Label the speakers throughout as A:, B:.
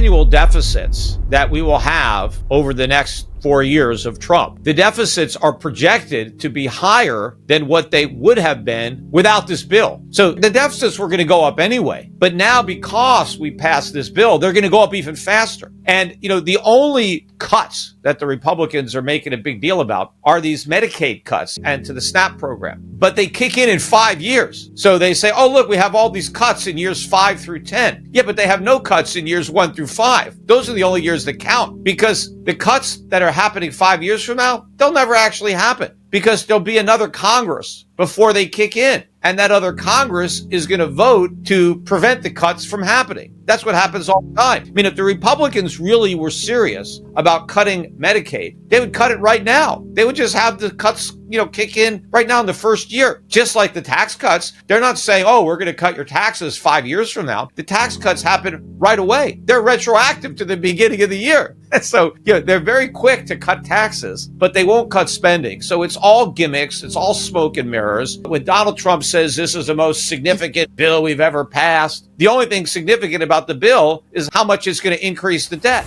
A: annual deficits that we will have over the next 4 years of Trump, the deficits are projected to be higher than what they would have been without this bill. So the deficits were going to go up anyway. But now because we passed this bill, they're going to go up even faster. And, the only cuts that the Republicans are making a big deal about are these Medicaid cuts and to the SNAP program. But they kick in 5 years. So they say, oh, look, we have all these cuts in years 5 through 10. Yeah, but they have no cuts in years 1 through 5. Those are the only years that count, because the cuts that are happening 5 years from now, they'll never actually happen, because there'll be another Congress before they kick in. And that other Congress is going to vote to prevent the cuts from happening. That's what happens all the time. I mean, if the Republicans really were serious about cutting Medicaid, they would cut it right now. They would just have the cuts, kick in right now in the first year. Just like the tax cuts, they're not saying, oh, we're going to cut your taxes 5 years from now. The tax cuts happen right away. They're retroactive to the beginning of the year. So, they're very quick to cut taxes, but they won't cut spending. So it's all gimmicks. It's all smoke and mirrors. When Donald Trump says this is the most significant bill we've ever passed, the only thing significant about the bill is how much it's going to increase the debt.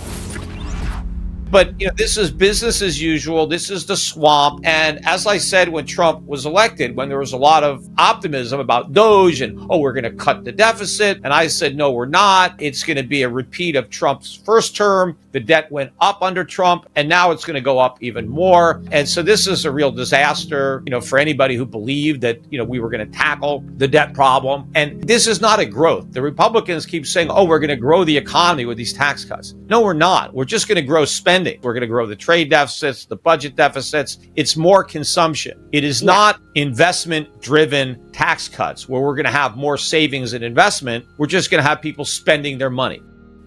A: But, this is business as usual. This is the swamp. And as I said, when Trump was elected, when there was a lot of optimism about Doge and, oh, we're going to cut the deficit. And I said, no, we're not. It's going to be a repeat of Trump's first term. The debt went up under Trump, and now it's going to go up even more. And so this is a real disaster, for anybody who believed that, we were going to tackle the debt problem. And this is not a growth. The Republicans keep saying, oh, we're going to grow the economy with these tax cuts. No, we're not. We're just going to grow spending. We're going to grow the trade deficits, the budget deficits. It's more consumption. It is not investment-driven tax cuts where we're going to have more savings and investment. We're just going to have people spending their money.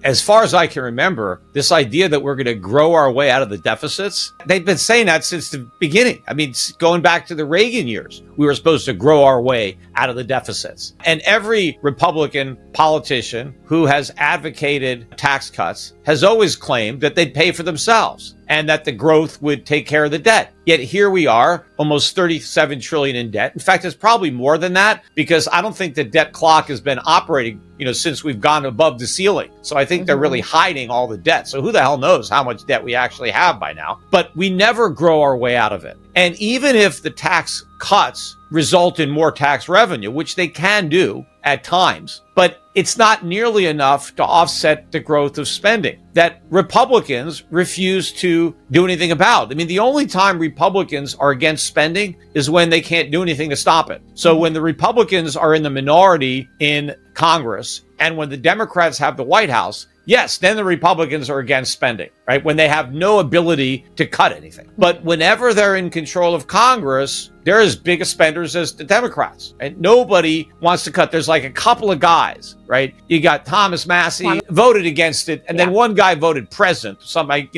A: As far as I can remember, this idea that we're going to grow our way out of the deficits, they've been saying that since the beginning. I mean, going back to the Reagan years, we were supposed to grow our way out of the deficits. And every Republican politician who has advocated tax cuts has always claimed that they'd pay for themselves and that the growth would take care of the debt. Yet here we are, almost 37 trillion in debt. In fact, it's probably more than that, because I don't think the debt clock has been operating, since we've gone above the ceiling. So I think they're really hiding all the debt. So who the hell knows how much debt we actually have by now? But we never grow our way out of it. And even if the tax cuts result in more tax revenue, which they can do at times, but it's not nearly enough to offset the growth of spending that Republicans refuse to do anything about. I mean, the only time Republicans are against spending is when they can't do anything to stop it. So when the Republicans are in the minority in Congress and when the Democrats have the White House, yes, then the Republicans are against spending, right? When they have no ability to cut anything. But whenever they're in control of Congress, they're as big a spenders as the Democrats. And nobody wants to cut. There's like a couple of guys, right? You got Thomas Massey voted against it, and then one guy voted present, somebody,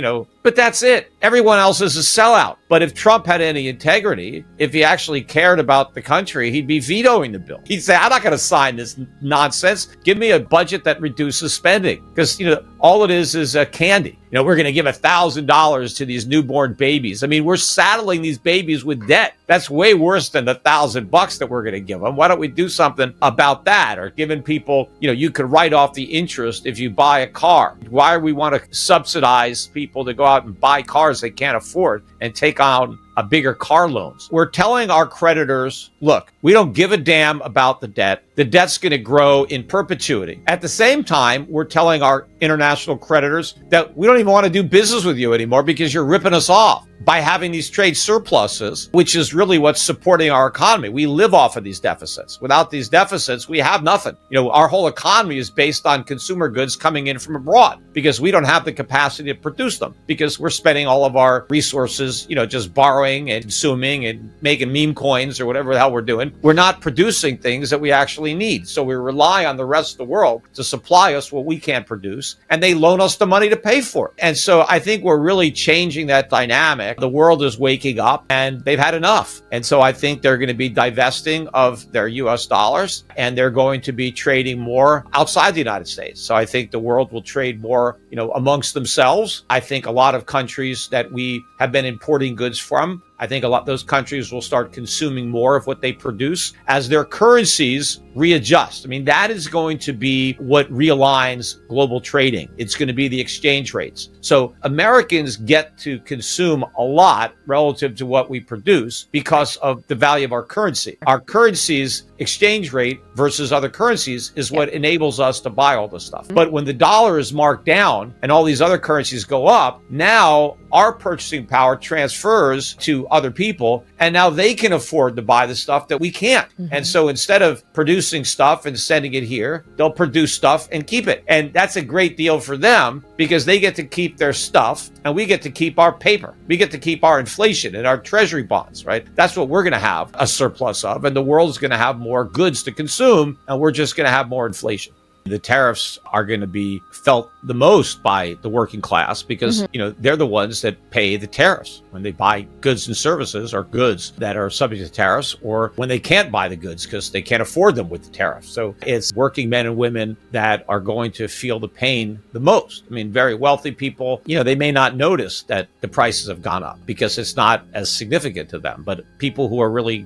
A: but that's it. Everyone else is a sellout. But if Trump had any integrity, if he actually cared about the country, he'd be vetoing the bill. He'd say, I'm not going to sign this nonsense. Give me a budget that reduces spending. Because, all it is a candy. We're going to give $1,000 to these newborn babies. I mean, we're saddling these babies with debt. That's way worse than the $1,000 that we're going to give them. Why don't we do something about that? Or giving people, you could write off the interest if you buy a car. Why do we want to subsidize people to go out and buy cars they can't afford and take on a bigger car loans? We're telling our creditors, look, we don't give a damn about the debt. The debt's going to grow in perpetuity. At the same time, we're telling our international creditors that we don't even want to do business with you anymore because you're ripping us off by having these trade surpluses, which is really what's supporting our economy. We live off of these deficits. Without these deficits, we have nothing. Our whole economy is based on consumer goods coming in from abroad because we don't have the capacity to produce them because we're spending all of our resources, just borrowing and consuming and making meme coins or whatever the hell we're doing. We're not producing things that we actually need. So we rely on the rest of the world to supply us what we can't produce, and they loan us the money to pay for it. And so I think we're really changing that dynamic. The world is waking up and they've had enough. And so I think they're going to be divesting of their US dollars and they're going to be trading more outside the United States. So I think the world will trade more, amongst themselves. I think a lot of countries that we have been importing goods from I think a lot of those countries will start consuming more of what they produce as their currencies readjust. I mean, that is going to be what realigns global trading. It's going to be the exchange rates. So Americans get to consume a lot relative to what we produce because of the value of our currency. Our currency's exchange rate versus other currencies is what enables us to buy all this stuff. But when the dollar is marked down and all these other currencies go up, now our purchasing power transfers to other people, and now they can afford to buy the stuff that we can't. And so instead of producing stuff and sending it here, they'll produce stuff and keep it. And that's a great deal for them because they get to keep their stuff and we get to keep our paper. We get to keep our inflation and our treasury bonds, right? That's what we're going to have a surplus of, and the world's going to have more goods to consume, and we're just going to have more inflation. The tariffs are going to be felt the most by the working class because, they're the ones that pay the tariffs when they buy goods and services or goods that are subject to tariffs, or when they can't buy the goods because they can't afford them with the tariffs. So it's working men and women that are going to feel the pain the most. I mean, very wealthy people, they may not notice that the prices have gone up because it's not as significant to them. But people who are really,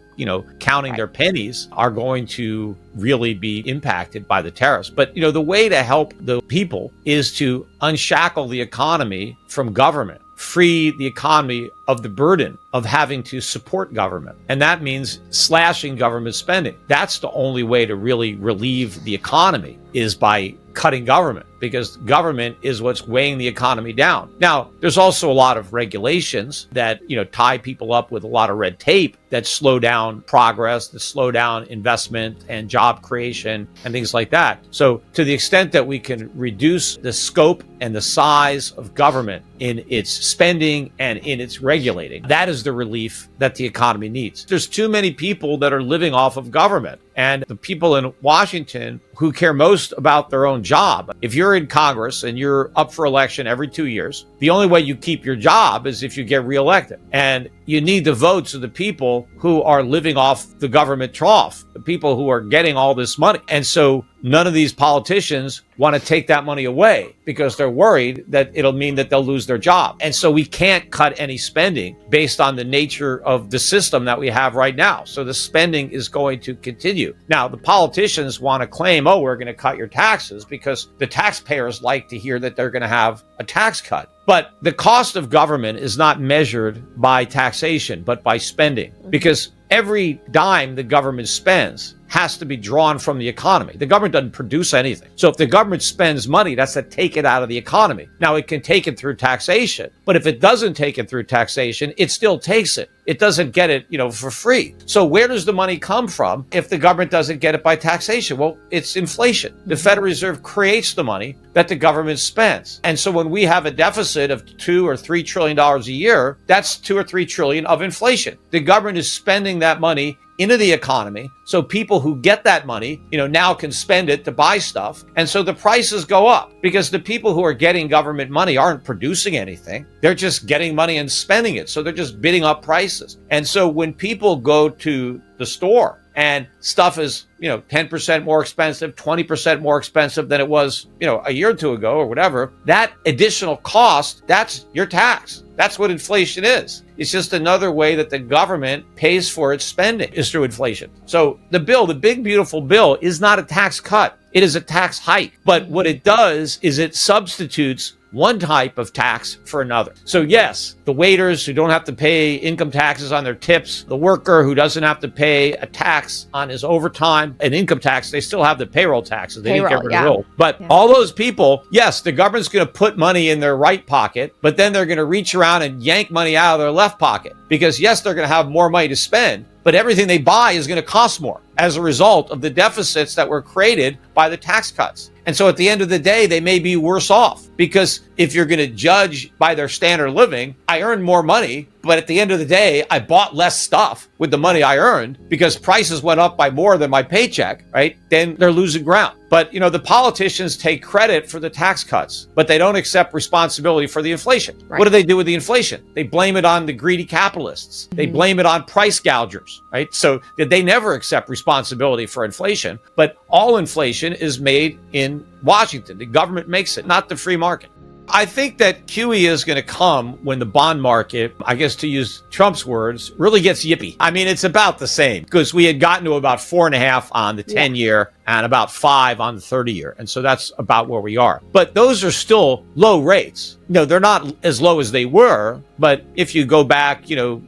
A: counting their pennies are going to really be impacted by the tariffs. But, the way to help the people is to unshackle the economy from government, free the economy of the burden of having to support government. And that means slashing government spending. That's the only way to really relieve the economy, is by cutting government, because government is what's weighing the economy down. Now, there's also a lot of regulations that, tie people up with a lot of red tape that slow down progress, that slow down investment and job creation and things like that. So to the extent that we can reduce the scope and the size of government in its spending and in its regulating, that is the relief that the economy needs. There's too many people that are living off of government. And the people in Washington who care most about their own job. If you're in Congress and you're up for election every 2 years, the only way you keep your job is if you get reelected. And you need the votes of the people who are living off the government trough, the people who are getting all this money. And so none of these politicians want to take that money away because they're worried that it'll mean that they'll lose their job. And so we can't cut any spending based on the nature of the system that we have right now. So the spending is going to continue. Now, the politicians want to claim, oh, we're going to cut your taxes because the taxpayers like to hear that they're going to have a tax cut. But the cost of government is not measured by taxation, but by spending, because every dime the government spends has to be drawn from the economy. The government doesn't produce anything. So if the government spends money, that's to take it out of the economy. Now, it can take it through taxation, but if it doesn't take it through taxation, it still takes it. It doesn't get it, for free. So where does the money come from if the government doesn't get it by taxation? Well, it's inflation. The Federal Reserve creates the money that the government spends. And so when we have a deficit of $2 or $3 trillion a year, that's $2 or $3 trillion of inflation. The government is spending that money into the economy. So people who get that money, now can spend it to buy stuff. And so the prices go up because the people who are getting government money aren't producing anything. They're just getting money and spending it. So they're just bidding up prices. And so when people go to the store and stuff is, 10% more expensive, 20% more expensive than it was, a year or two ago or whatever, that additional cost, that's your tax. That's what inflation is. It's just another way that the government pays for its spending is through inflation. So the big, beautiful bill is not a tax cut. It is a tax hike. But what it does is it substitutes one type of tax for another. So yes, the waiters who don't have to pay income taxes on their tips, the worker who doesn't have to pay a tax on his overtime, an income tax, they still have the payroll taxes. They didn't get rid of the old. But all those people, yes, the government's going to put money in their right pocket, but then they're going to reach around and yank money out of their left pocket because yes, they're going to have more money to spend, but everything they buy is going to cost more as a result of the deficits that were created by the tax cuts. And so at the end of the day, they may be worse off because if you're going to judge by their standard of living, I earned more money, but at the end of the day, I bought less stuff with the money I earned because prices went up by more than my paycheck, right? Then they're losing ground. But, the politicians take credit for the tax cuts, but they don't accept responsibility for the inflation. Right. What do they do with the inflation? They blame it on the greedy capitalists. They blame it on price gougers, right? So they never accept responsibility for inflation, but all inflation is made in Washington. The government makes it, not the free market. I think that QE is going to come when the bond market, I guess to use Trump's words, really gets yippy. I mean, it's about the same because we had gotten to about 4.5 on the 10-year and about 5 on the 30-year. And so that's about where we are. But those are still low rates. No, they're not as low as they were. But if you go back,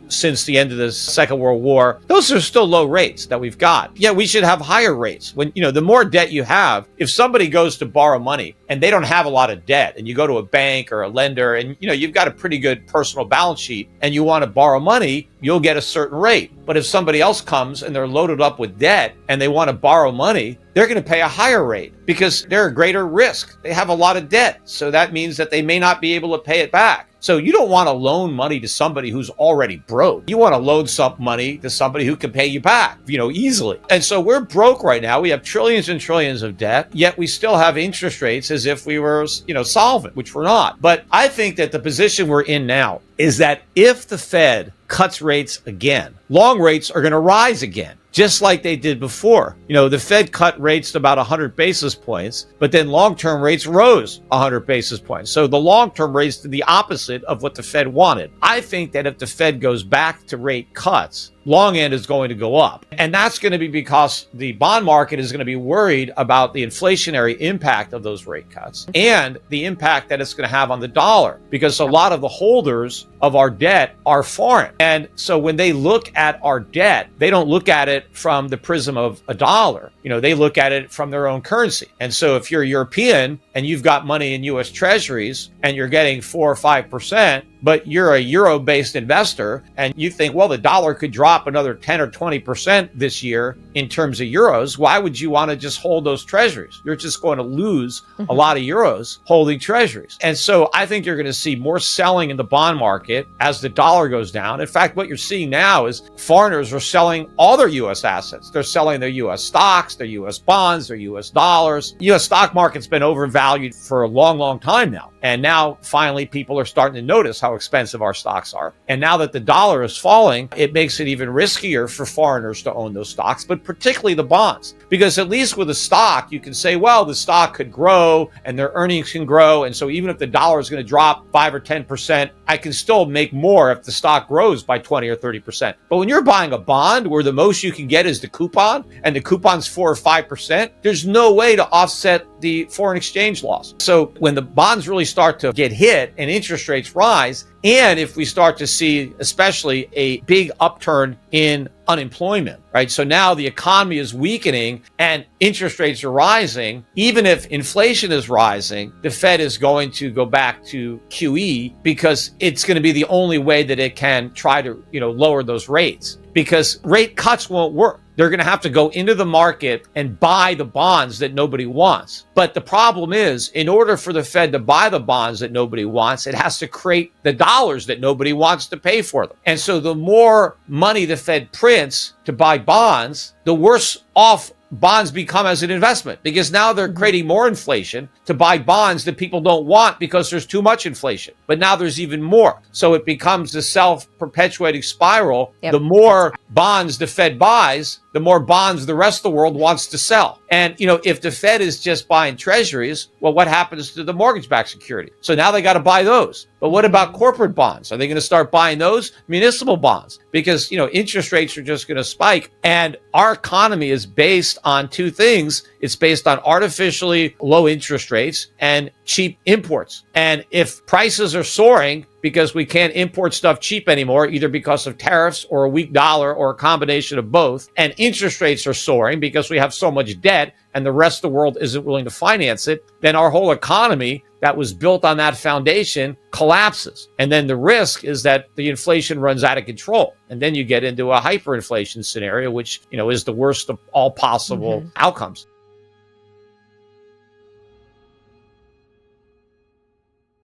A: since the end of the Second World War, those are still low rates that we've got. Yeah, we should have higher rates. When, the more debt you have, if somebody goes to borrow money and they don't have a lot of debt and you go to a bank or a lender and, you've got a pretty good personal balance sheet and you want to borrow money, you'll get a certain rate. But if somebody else comes and they're loaded up with debt and they want to borrow money, they're going to pay a higher rate because they're a greater risk. They have a lot of debt. So that means that they may not be able to pay it back. So you don't want to loan money to somebody who's already broke. You want to loan some money to somebody who can pay you back, easily. And so we're broke right now. We have trillions and trillions of debt, yet we still have interest rates as if we were, solvent, which we're not. But I think that the position we're in now is that if the Fed cuts rates again, long rates are going to rise again, just like they did before. The Fed cut rates to about 100 basis points, but then long-term rates rose 100 basis points. So the long-term rates did the opposite of what the Fed wanted. I think that if the Fed goes back to rate cuts, long end is going to go up. And that's going to be because the bond market is going to be worried about the inflationary impact of those rate cuts and the impact that it's going to have on the dollar, because a lot of the holders of our debt are foreign. And so when they look at our debt, they don't look at it from the prism of a dollar. They look at it from their own currency. And so if you're European and you've got money in US treasuries and you're getting 4 or 5%, but you're a euro-based investor and you think, well, the dollar could drop another 10 or 20% this year in terms of euros, why would you want to just hold those treasuries? You're just going to lose a lot of euros holding treasuries. And so I think you're going to see more selling in the bond market as the dollar goes down. In fact, what you're seeing now is foreigners are selling all their US assets. They're selling their US stocks, their US bonds, their US dollars. US stock market's been overvalued for a long, long time now. And now finally people are starting to notice how expensive our stocks are. And now that the dollar is falling, it makes it even riskier for foreigners to own those stocks, but particularly the bonds. Because at least with a stock, you can say, well, the stock could grow and their earnings can grow. And so even if the dollar is going to drop 5 or 10%, I can still make more if the stock grows by 20 or 30%. But when you're buying a bond where the most you can get is the coupon and the coupon's 4 or 5%, there's no way to offset the foreign exchange loss. So when the bonds really start to get hit and interest rates rise, and if we start to see especially a big upturn in unemployment, right? So now the economy is weakening and interest rates are rising. Even if inflation is rising, the Fed is going to go back to QE because it's going to be the only way that it can try to, lower those rates, because rate cuts won't work. They're going to have to go into the market and buy the bonds that nobody wants. But the problem is, in order for the Fed to buy the bonds that nobody wants, it has to create the dollars that nobody wants to pay for them. And so the more money the Fed prints to buy bonds, the worse off bonds become as an investment, because now they're creating more inflation to buy bonds that people don't want because there's too much inflation. But now there's even more. So it becomes a self-perpetuating spiral. Yep. The more bonds the Fed buys, the more bonds the rest of the world wants to sell. And, if the Fed is just buying treasuries, well, what happens to the mortgage-backed security? So now they got to buy those. But what about corporate bonds? Are they going to start buying those? Municipal bonds? Because, interest rates are just going to spike. And our economy is based on two things. It's based on artificially low interest rates and cheap imports. And if prices are soaring because we can't import stuff cheap anymore, either because of tariffs or a weak dollar or a combination of both, and interest rates are soaring because we have so much debt and the rest of the world isn't willing to finance it, then our whole economy that was built on that foundation collapses. And then the risk is that the inflation runs out of control. And then you get into a hyperinflation scenario, which, is the worst of all possible outcomes.